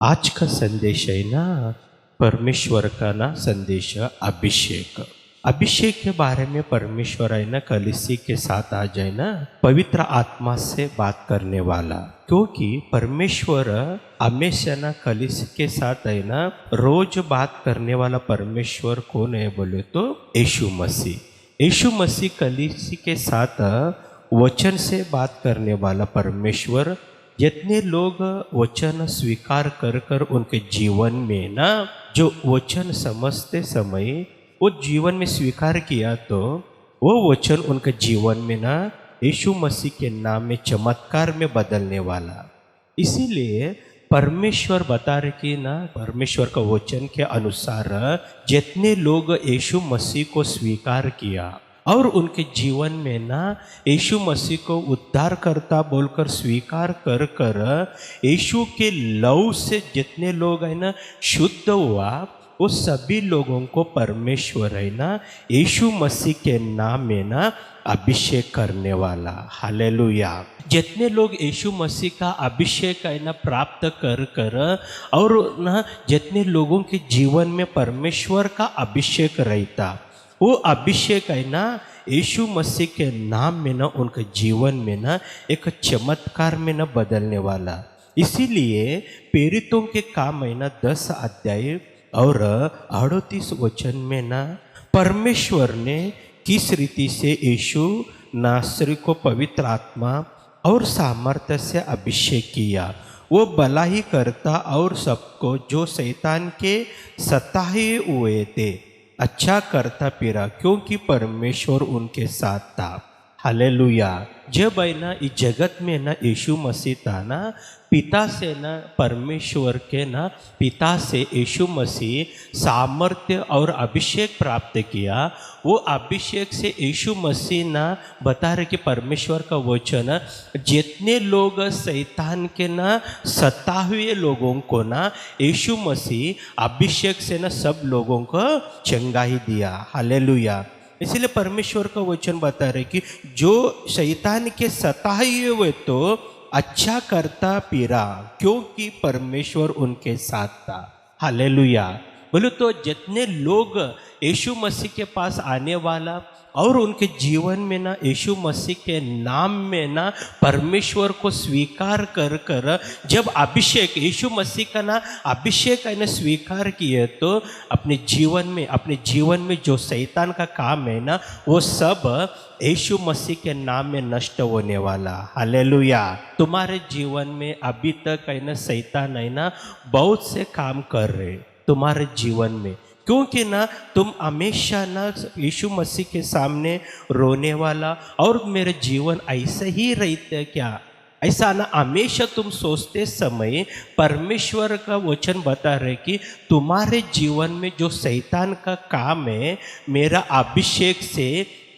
आज का संदेश है ना, परमेश्वर का ना संदेश है अभिषेक। अभिषेक के बारे में परमेश्वर है ना कलीसी के साथ आ जाए ना, पवित्र आत्मा से बात करने वाला। क्योंकि परमेश्वर हमेशा ना कलीसी के साथ है ना रोज बात करने वाला परमेश्वर कौन है बोले तो यीशु मसीह। यीशु मसीह कलीसी के साथ वचन से बात करने वाला परमेश्वर। जितने लोग वचन स्वीकार कर कर उनके जीवन में ना जो वचन समझते समय वो जीवन में स्वीकार किया, तो वो वचन उनके जीवन में ना यीशु मसीह के नाम में चमत्कार में बदलने वाला। इसीलिए परमेश्वर बता रहे कि ना परमेश्वर का वचन के अनुसार जितने लोग यीशु मसीह को स्वीकार किया और उनके जीवन में ना यीशु मसीह को उद्धारकर्ता बोलकर स्वीकार कर कर यीशु के लव से जितने लोग है ना शुद्ध हुआ, वो सभी लोगों को परमेश्वर है ना यीशु मसीह के नाम में ना अभिषेक करने वाला। हालेलुया। जितने लोग यीशु मसीह का अभिषेक है ना प्राप्त कर कर और ना जितने लोगों के जीवन में परमेश्वर का अभिषेक रहता, वो अभिषेक है ना यीशु मसीह के नाम में ना उनके जीवन में ना एक चमत्कार में ना बदलने वाला। इसीलिए प्रेरितों के काम है ना 10 अध्याय और 38 वचन में ना परमेश्वर ने किस रीति से यीशु नासरी को पवित्र आत्मा और सामर्थ्य से अभिषेक किया। वो भला ही करता और सबको जो शैतान के सताए हुए थे अच्छा करता फिरा, क्योंकि परमेश्वर उनके साथ था। हालेलुया। जब है ना इस जगत में ना यीशु मसीह था ना, पिता से ना परमेश्वर के ना पिता से यीशु मसीह सामर्थ्य और अभिषेक प्राप्त किया। वो अभिषेक से यीशु मसीह ना बता रहे कि परमेश्वर का वचन जितने लोग शैतान के ना सताए हुए लोगों को ना यीशु मसीह अभिषेक से ना सब लोगों को चंगाई दिया। हालेलुया। इसलिए परमेश्वर का वचन बता रहे कि जो शैतान के सताए हुए तो अच्छा करता फिरा, क्योंकि परमेश्वर उनके साथ था। हालेलुया। बोलो तो जितने लोग यीशु मसीह के पास आने वाला और उनके जीवन में ना यीशु मसीह के नाम में ना परमेश्वर को स्वीकार कर कर जब अभिषेक यीशु मसीह का ना अभिषेक है ना स्वीकार किए, तो अपने जीवन में जो शैतान का काम है ना वो सब यीशु मसीह के नाम में नष्ट होने वाला। हालेलुया। तुम्हारे जीवन में अभी तक है ना शैतान है ना बहुत से काम कर रहे तुम्हारे जीवन में, क्योंकि ना तुम हमेशा ना यीशु मसीह के सामने रोने वाला और मेरे जीवन ऐसे ही रहते क्या, ऐसा ना हमेशा तुम सोचते समय परमेश्वर का वचन बता रहे कि तुम्हारे जीवन में जो शैतान का काम है मेरा अभिषेक से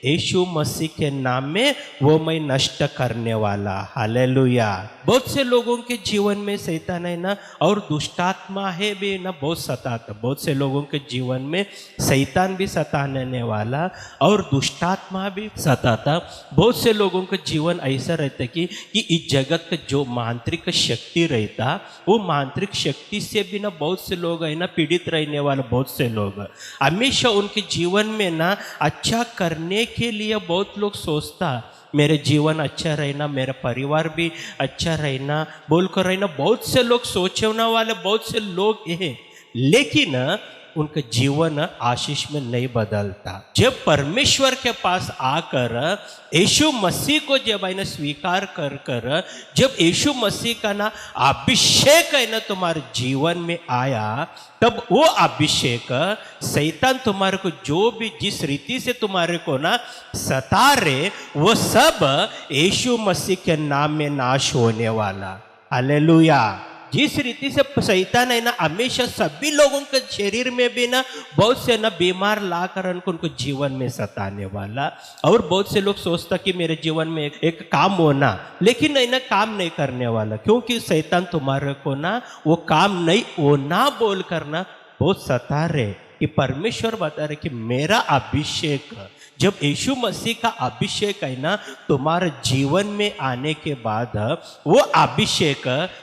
यीशु मसीह के नाम में वो मैं नष्ट करने वाला। हालेलुया। बहुत से लोगों के जीवन में शैतान है ना और दुष्टात्मा है भी ना बहुत सताता। बहुत से लोगों के जीवन में शैतान भी सताने वाला और दुष्टात्मा भी सताता। बहुत से लोगों का जीवन ऐसा रहता कि इस जगत का जो मांत्रिक शक्ति रहता, वो मांत्रिक शक्ति से भी ना बहुत से लोग है ना पीड़ित रहने वाले। बहुत से लोग हमेशा उनके जीवन में ना अच्छा करने के लिए बहुत लोग सोचता मेरे जीवन अच्छा रहना, मेरा परिवार भी अच्छा रहना बोलकर रहना। बहुत से लोग सोचने वाले बहुत से लोग हैं, लेकिन उनका जीवन आशीष में नहीं बदलता। जब परमेश्वर के पास आकर यीशु मसीह को जब है ना स्वीकार कर कर जब यीशु मसीह का ना अभिषेक है ना तुम्हारे जीवन में आया, तब वो अभिषेक शैतान तुम्हारे को जो भी जिस रीति से तुम्हारे को ना सता रहे वो सब यीशु मसीह के नाम में नाश होने वाला। हालेलुया। जिस रीति से शैतान है ना हमेशा सभी लोगों के शरीर में भी ना बहुत से ना बीमार लाकर उनको जीवन में सताने वाला। और बहुत से लोग सोचता कि मेरे जीवन में एक काम होना, लेकिन है ना काम नहीं करने वाला, क्योंकि शैतान तुम्हारे को ना वो काम नहीं होना बोल कर ना बहुत सता रहे। कि परमेश्वर बता रहे कि मेरा अभिषेक, जब यीशु मसीह का अभिषेक है ना तुम्हारे जीवन में आने के बाद, वो अभिषेक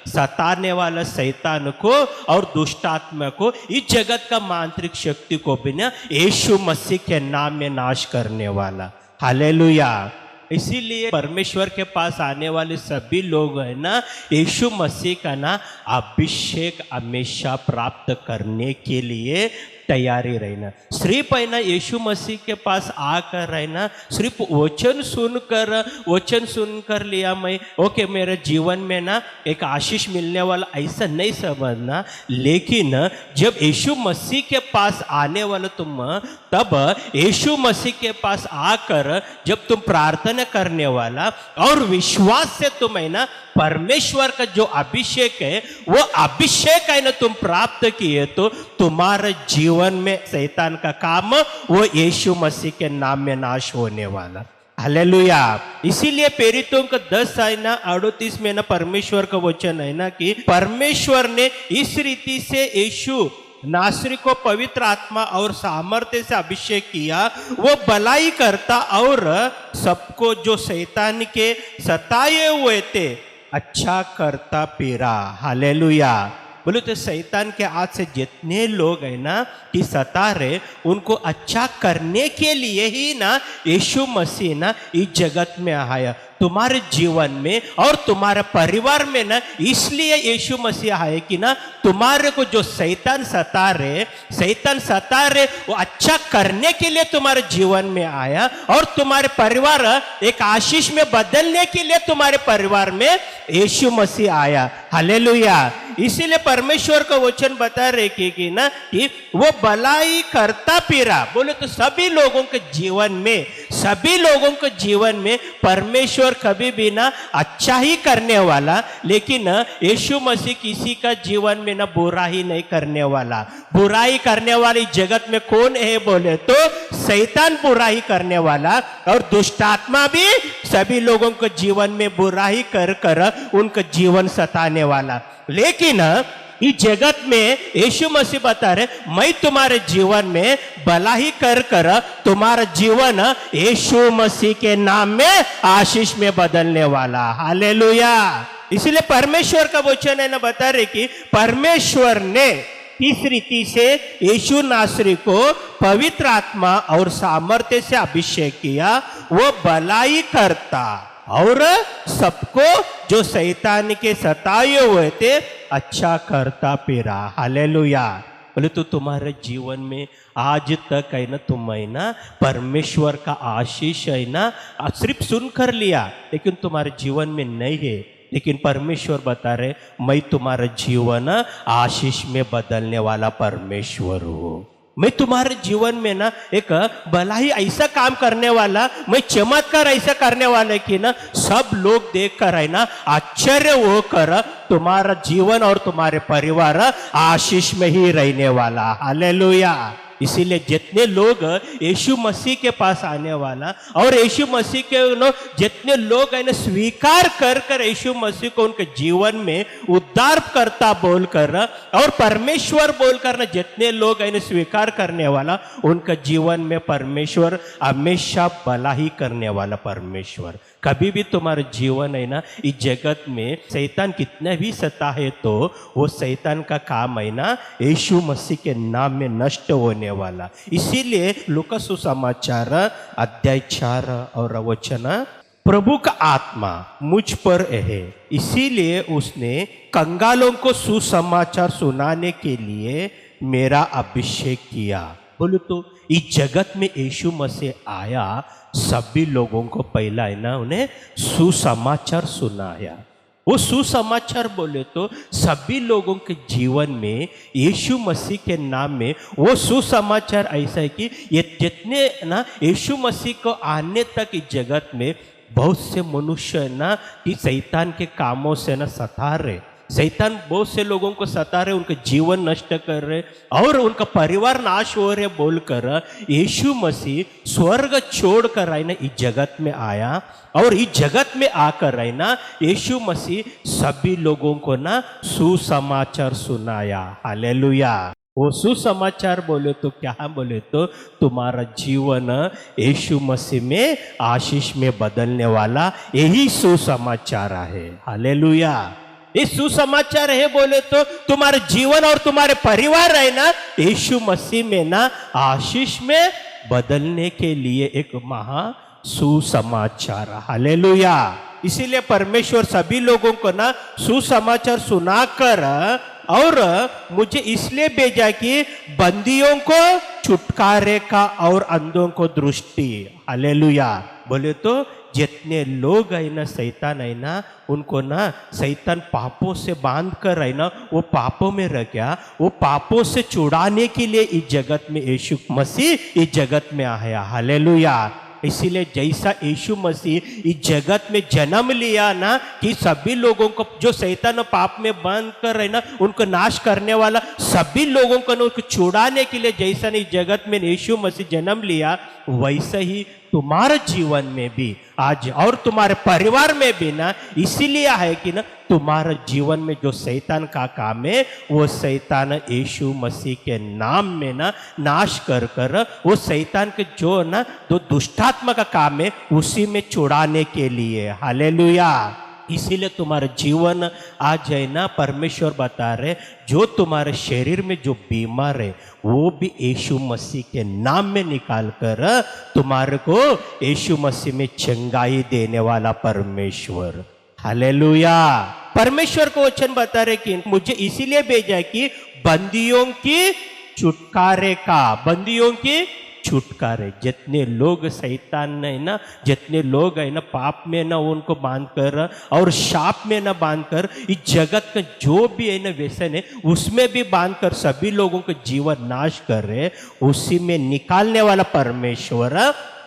सताने वाला शैतान को और दुष्टात्मा को, इस जगत का मांत्रिक शक्ति को भी ना यीशु मसीह के नाम में नाश करने वाला। हालेलुया। इसीलिए परमेश्वर के पास आने वाले सभी लोग है ना यीशु मसीह का ना अभिषेक हमेशा प्राप्त करने के लिए तैयारी रहना। सिर्फ है ना यीशु मसीह के पास आकर रहना, सिर्फ वचन सुनकर लिया मैं ओके मेरे जीवन में ना एक आशीष मिलने वाला, ऐसा नहीं समझना। लेकिन जब यीशु मसीह के पास आने वाला तुम, तब यीशु मसीह के पास आकर जब तुम प्रार्थना करने वाला और विश्वास से तुम है ना परमेश्वर का जो अभिषेक है वो अभिषेक है ना तुम प्राप्त किए, तो तुम्हारे जीवन में शैतान का काम वो यीशु मसीह के नाम में नाश होने वाला। हालेलुया। इसीलिए प्रेरितों का 10:38 में ना परमेश्वर का वचन है ना कि परमेश्वर ने इस रीति से यीशु नासरी को पवित्र आत्मा और सामर्थ्य से अभिषेक किया, वो भलाई करता और सबको जो शैतान के सताए हुए थे अच्छा करता फिरा। हालेलुया। बोले तो शैतान के हाथ से जितने लोग हैं ना कि सता रहे, उनको अच्छा करने के लिए ही ना यीशु मसीह ना इस जगत में आया तुम्हारे जीवन में और तुम्हारे परिवार में ना। इसलिए यीशु मसीह आए कि ना तुम्हारे को जो शैतान सता रहे वो अच्छा करने के लिए तुम्हारे जीवन में आया, और तुम्हारे परिवार एक आशीष में बदलने के लिए तुम्हारे परिवार में यीशु मसीह आया। हालेलुया। इसीलिए परमेश्वर का वचन बता रहे कि ना कि वो भलाई करता फिरा। बोले तो सभी लोगों के जीवन में परमेश्वर कभी भी ना अच्छा ही करने वाला, लेकिन यीशु मसीह किसी का जीवन में ना बुरा ही नहीं करने वाला। बुराई करने वाली जगत में कौन है बोले तो शैतान बुराई करने वाला, और दुष्टात्मा भी सभी लोगों के जीवन में बुराई कर उनका जीवन सताने वाला। लेकिन इस जगत में यीशु मसीह बता रहे मैं तुम्हारे जीवन में भलाई कर तुम्हारा जीवन यीशु मसीह के नाम में आशीष में बदलने वाला। हालेलुया। इसलिए परमेश्वर का वचन है ना बता रहे कि परमेश्वर ने इस रीति से यीशु नासरी को पवित्र आत्मा और सामर्थ्य से अभिषेक किया, वो भलाई करता और सबको जो शैतान के सताए हुए थे अच्छा करता फिरा। हालेलुया। बोले तो तुम्हारे जीवन में आज तक है ना तुम है ना परमेश्वर का आशीष है ना सिर्फ सुनकर लिया, लेकिन तुम्हारे जीवन में नहीं है। लेकिन परमेश्वर बता रहे मैं तुम्हारा जीवन आशीष में बदलने वाला परमेश्वर हूँ। मैं तुम्हारे जीवन में ना एक भलाई ऐसा काम करने वाला, मैं चमत्कार ऐसा करने वाला कि ना सब लोग देख कर है ना आश्चर्य होकर तुम्हारा जीवन और तुम्हारे परिवार आशीष में ही रहने वाला। हालेलुया। इसीलिए जितने लोग यीशु मसीह के पास आने वाला और यीशु मसीह के जितने लोग है ना स्वीकार कर यीशु मसीह को उनके जीवन में उद्धार करता बोलकर और परमेश्वर बोलकर ना जितने लोग है ना स्वीकार करने वाला, उनका जीवन में परमेश्वर हमेशा भला ही करने वाला परमेश्वर। कभी भी तुम्हारे जीवन है ना इस जगत में शैतान कितने भी सता है, तो वो शैतान का काम है ना यीशु मसीह के नाम में नष्ट होने वाला। इसीलिए लूका सुसमाचार अध्याय 4 और वचन, प्रभु का आत्मा मुझ पर है, इसीलिए उसने कंगालों को सुसमाचार सुनाने के लिए मेरा अभिषेक किया। बोलो तो इस जगत में यीशु मसीह आया, सभी लोगों को पहला है ना उन्हें सुसमाचार सुनाया। वो सुसमाचार बोले तो सभी लोगों के जीवन में यीशु मसीह के नाम में वो सुसमाचार ऐसा है कि ये जितने ना यीशु मसीह को आने तक इस जगत में बहुत से मनुष्य ना कि शैतान के कामों से ना सता रहे, शैतान बहुत से लोगों को सता रहे, उनका जीवन नष्ट कर रहे और उनका परिवार नाश हो रहे बोलकर यीशु मसीह स्वर्ग छोड़कर रहना इस जगत में आया, और इस जगत में आकर रहना यीशु मसीह सभी लोगों को ना सुसमाचार सुनाया। हालेलुया। वो सुसमाचार बोले तो क्या बोले तो तुम्हारा जीवन यीशु मसीह में आशीष में बदलने वाला यही सुसमाचार है। हालेलुया। ये सुसमाचार है बोले तो तुम्हारे जीवन और तुम्हारे परिवार है ना यीशु मसीह में ना आशीष में बदलने के लिए एक महा सुसमाचार। हालेलुया। इसीलिए परमेश्वर सभी लोगों को ना सुसमाचार सुनाकर और मुझे इसलिए भेजा कि बंदियों को छुटकारे का और अंधों को दृष्टि। हालेलुया। बोले तो जितने लोग है ना शैतान है ना उनको ना शैतान पापों से बांध कर है ना वो पापों में रह गया, वो पापों से छुड़ाने के लिए इस जगत में यीशु मसीह इस जगत में आया। हालेलुया। इसीलिए जैसा यीशु मसीह इस जगत में जन्म लिया ना कि सभी लोगों को जो शैतान पाप में बंद कर रहे ना उनको नाश करने वाला सभी लोगों को ना उनको छुड़ाने के लिए जैसा इस जगत में यीशु मसीह जन्म लिया वैसा ही तुम्हारे जीवन में भी आज और तुम्हारे परिवार में भी ना इसीलिए है कि ना तुम्हारे जीवन में जो शैतान का काम है वो शैतान यीशु मसीह के नाम में ना नाश कर कर वो शैतान के जो ना जो दुष्टात्मा का काम है उसी में छुड़ाने के लिए। हालेलुया। इसीलिए तुम्हारा जीवन आज है ना परमेश्वर बता रहे जो तुम्हारे शरीर में जो बीमार है वो भी यीशु मसीह के नाम में निकाल कर तुम्हारे को यीशु मसीह में चंगाई देने वाला परमेश्वर। हालेलुया। परमेश्वर को वचन बता रहे कि मुझे इसीलिए भेजा है कि बंदियों की छुटकारे का, बंदियों की छुटकारे। जितने लोग शैतान है ना जितने लोग है ना पाप में ना उनको बांध कर और शाप में ना बांध कर इस जगत का जो भी है ना व्यसन है उसमें भी बांध कर सभी लोगों का जीवन नाश कर रहे उसी में निकालने वाला परमेश्वर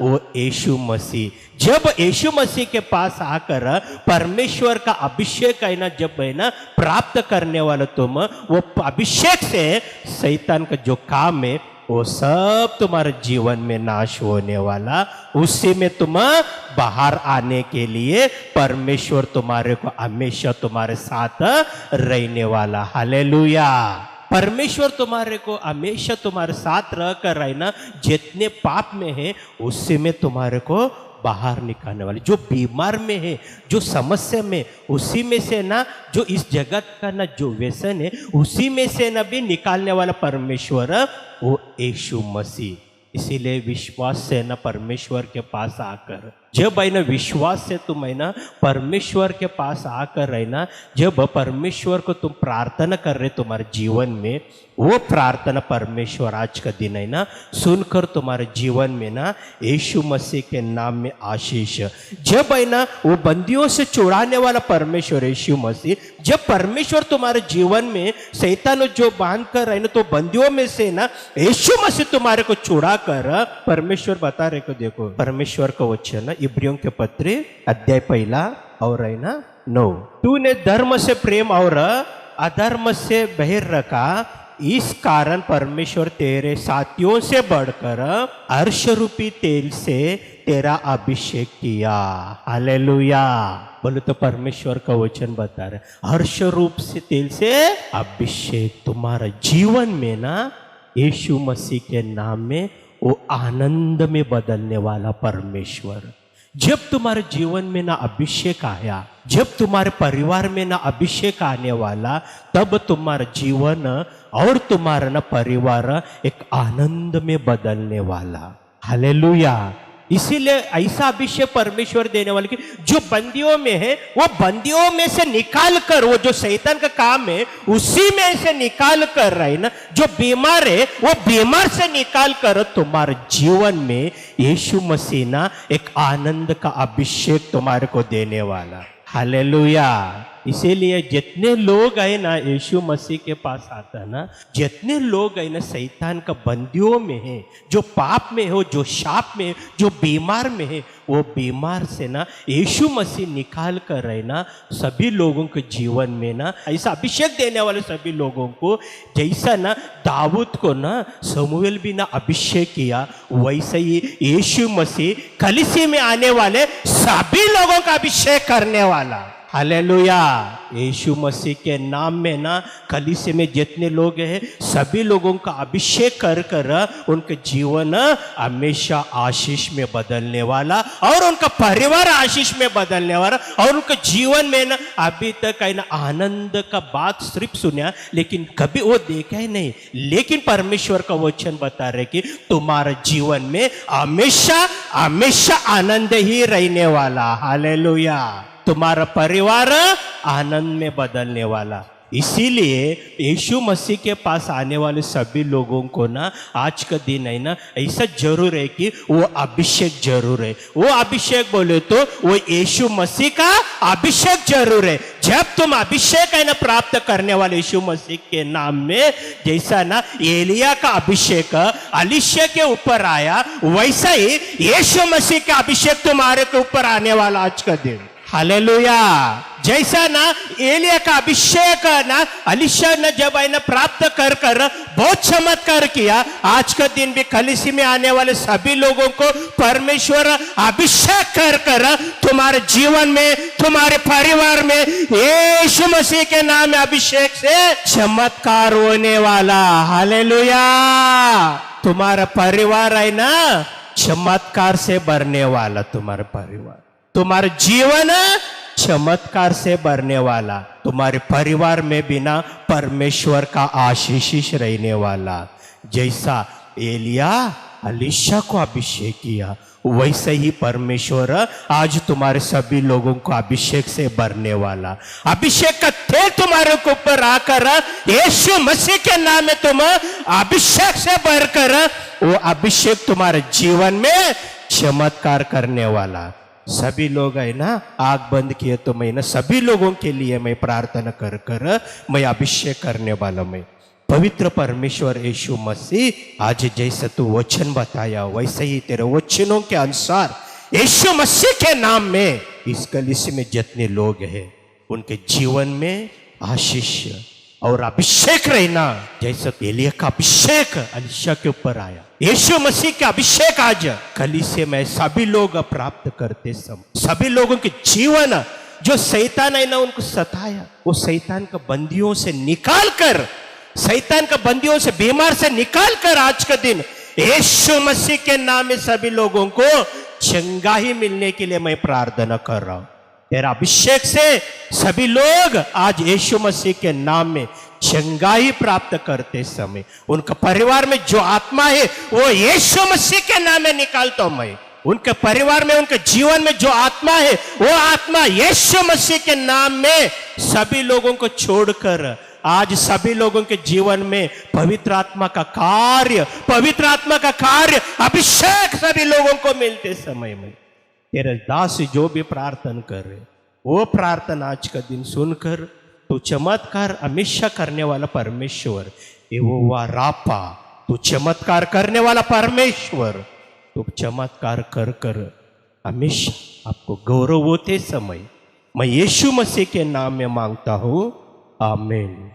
वो यीशु मसीह। जब यीशु मसीह के पास आकर परमेश्वर का अभिषेक है ना जब है ना प्राप्त करने वाला तुम वो अभिषेक से शैतान का जो काम है वो सब तुम्हारे जीवन में नाश होने वाला, उसी में तुम बाहर आने के लिए परमेश्वर तुम्हारे को हमेशा तुम्हारे साथ रहने वाला। हालेलुया। परमेश्वर तुम्हारे को हमेशा तुम्हारे साथ रहकर रहना जितने पाप में है उसी में तुम्हारे को बाहर निकालने वाले, जो बीमार में है जो समस्या में उसी में से ना जो इस जगत का ना जो व्यसन है उसी में से ना भी निकालने वाला परमेश्वर वो यीशु मसीह। इसीलिए विश्वास से ना परमेश्वर के पास आकर जब है ना विश्वास से तुम है ना परमेश्वर के पास आकर रहना जब परमेश्वर को तुम प्रार्थना कर रहे तुम्हारे जीवन में वो प्रार्थना परमेश्वर आज का दिन है ना सुनकर तुम्हारे जीवन में ना यीशु मसीह के नाम में आशीष जब है ना वो बंदियों से छुड़ाने वाला परमेश्वर यीशु मसीह जब परमेश्वर तुम्हारे जीवन में शैतान जो बांध कर रहे ना तो बंदियों में से ना यीशु मसीह तुम्हारे को छुड़ा कर परमेश्वर बता रहे को देखो परमेश्वर का वचन इब्रियों के पत्र अध्याय 1 और है ना 9 तूने धर्म से प्रेम और अधर्म से बहिर रखा इस कारण परमेश्वर तेरे साथियों से बढ़कर अर्श रूपी तेल से तेरा अभिषेक किया। हालेलुया। बोले तो परमेश्वर का वचन बता रहे हर्ष रूप से तेल से अभिषेक तुम्हारा जीवन में ना यीशु मसीह के नाम में वो आनंद में बदलने वाला परमेश्वर। जब तुम्हारे जीवन में ना अभिषेक आया जब तुम्हारे परिवार में ना अभिषेक आने वाला तब तुम्हारा जीवन और तुम्हारा ना परिवार एक आनंद में बदलने वाला। हालेलुया। इसीलिए ऐसा अभिषेक परमेश्वर देने वाले कि जो बंदियों में है वो बंदियों में से निकाल कर वो जो शैतान का काम है उसी में से निकाल कर रहे ना जो बीमार है वो बीमार से निकाल कर तुम्हारे जीवन में यीशु मसीह ना एक आनंद का अभिषेक तुम्हारे को देने वाला। हालेलुया। इसीलिए जितने लोग आए ना यीशु मसीह के पास आता ना जितने लोग आए ना शैतान का बंदियों में है जो पाप में हो जो शाप में जो बीमार में है वो बीमार से ना यीशु मसीह निकाल कर रहे ना सभी लोगों के जीवन में ना ऐसा अभिषेक देने वाले सभी लोगों को जैसा ना दाऊद को ना शमूएल भी ना अभिषेक किया वैसे ही यीशु मसीह कलीसिया में आने वाले सभी लोगों का अभिषेक करने वाला। हालेलुया। यीशु मसीह के नाम में ना कलीसिया में जितने लोग हैं सभी लोगों का अभिषेक कर कर उनके जीवन हमेशा आशीष में बदलने वाला और उनका परिवार आशीष में बदलने वाला और उनके जीवन में ना अभी तक है ना आनंद का बात सिर्फ सुना लेकिन कभी वो देखा ही नहीं। लेकिन परमेश्वर का वचन बता रहे कि तुम्हारे जीवन में हमेशा हमेशा आनंद ही रहने वाला। हालेलुया। तुम्हारा परिवार आनंद में बदलने वाला। इसीलिए यीशु मसीह के पास आने वाले सभी लोगों को ना आज का दिन है ना ऐसा जरूर है कि वो अभिषेक जरूर है। वो अभिषेक बोले तो वो यीशु मसीह का अभिषेक जरूर है। जब तुम अभिषेक है ना प्राप्त करने वाले यीशु मसीह के नाम में, जैसा ना एलिया का अभिषेक अलीशा के ऊपर आया वैसा ही यीशु मसीह का अभिषेक तुम्हारे के ऊपर आने वाला आज का दिन। हालेलुया। जैसा ना एलिया का अभिषेक ना अलीशा ने जब है ना प्राप्त कर कर बहुत चमत्कार किया, आज का दिन भी कलीसिया में आने वाले सभी लोगों को परमेश्वर अभिषेक कर कर तुम्हारे जीवन में तुम्हारे परिवार में यीशु मसीह के नाम में अभिषेक से चमत्कार होने वाला। हालेलुया। तुम्हारा परिवार है ना चमत्कार से भरने वाला। तुम्हारा परिवार तुम्हारा जीवन चमत्कार से भरने वाला। तुम्हारे परिवार में बिना परमेश्वर का आशीष रहने वाला। जैसा एलिया अलीशा को अभिषेक किया वैसे ही परमेश्वर आज तुम्हारे सभी लोगों को अभिषेक से भरने वाला। अभिषेक का तेल तुम्हारे को ऊपर आकर यीशु मसीह के नाम में तुम अभिषेक से भरकर वो अभिषेक तुम्हारे जीवन में चमत्कार करने वाला। सभी लोग है ना आग बंद किए तो मैं ना सभी लोगों के लिए मैं प्रार्थना कर कर मैं अभिषेक करने वाला। मैं पवित्र परमेश्वर यीशु मसीह आज जैसे तू वचन बताया वैसे ही तेरे वचनों के अनुसार यीशु मसीह के नाम में इस कलीसिया में जितने लोग हैं उनके जीवन में आशीष और अभिषेक रहना। जैसे एलिया का अभिषेक अलीशा के ऊपर आया, यीशु मसीह का अभिषेक आज कलीसिया में सभी लोग प्राप्त करते समय सभी लोगों के जीवन जो शैतान है ना उनको सताया वो शैतान का बंदियों से निकाल कर शैतान का बंदियों से बीमार से निकाल कर आज का दिन यीशु मसीह के नाम में सभी लोगों को चंगाई मिलने के लिए मैं प्रार्थना कर रहा हूं। तेरा अभिषेक से सभी लोग आज यीशु मसीह के नाम में चंगाई प्राप्त करते समय उनका परिवार में जो आत्मा है वो यीशु मसीह के नाम में निकालता हूं मैं। उनके परिवार में उनके जीवन में जो आत्मा है वो आत्मा यीशु मसीह के नाम में सभी लोगों को छोड़कर आज सभी लोगों के जीवन में पवित्र आत्मा का कार्य अभिषेक सभी लोगों को मिलते समय में तेरे दास जो भी प्रार्थना कर रहे वो प्रार्थना आज का दिन सुनकर तू चमत्कार हमेशा करने वाला परमेश्वर यहोवा रापा, तू चमत्कार करने वाला परमेश्वर, तू चमत्कार कर कर हमेशा आपको गौरव होते समय मैं यीशु मसीह के नाम में मांगता हूं। आमीन।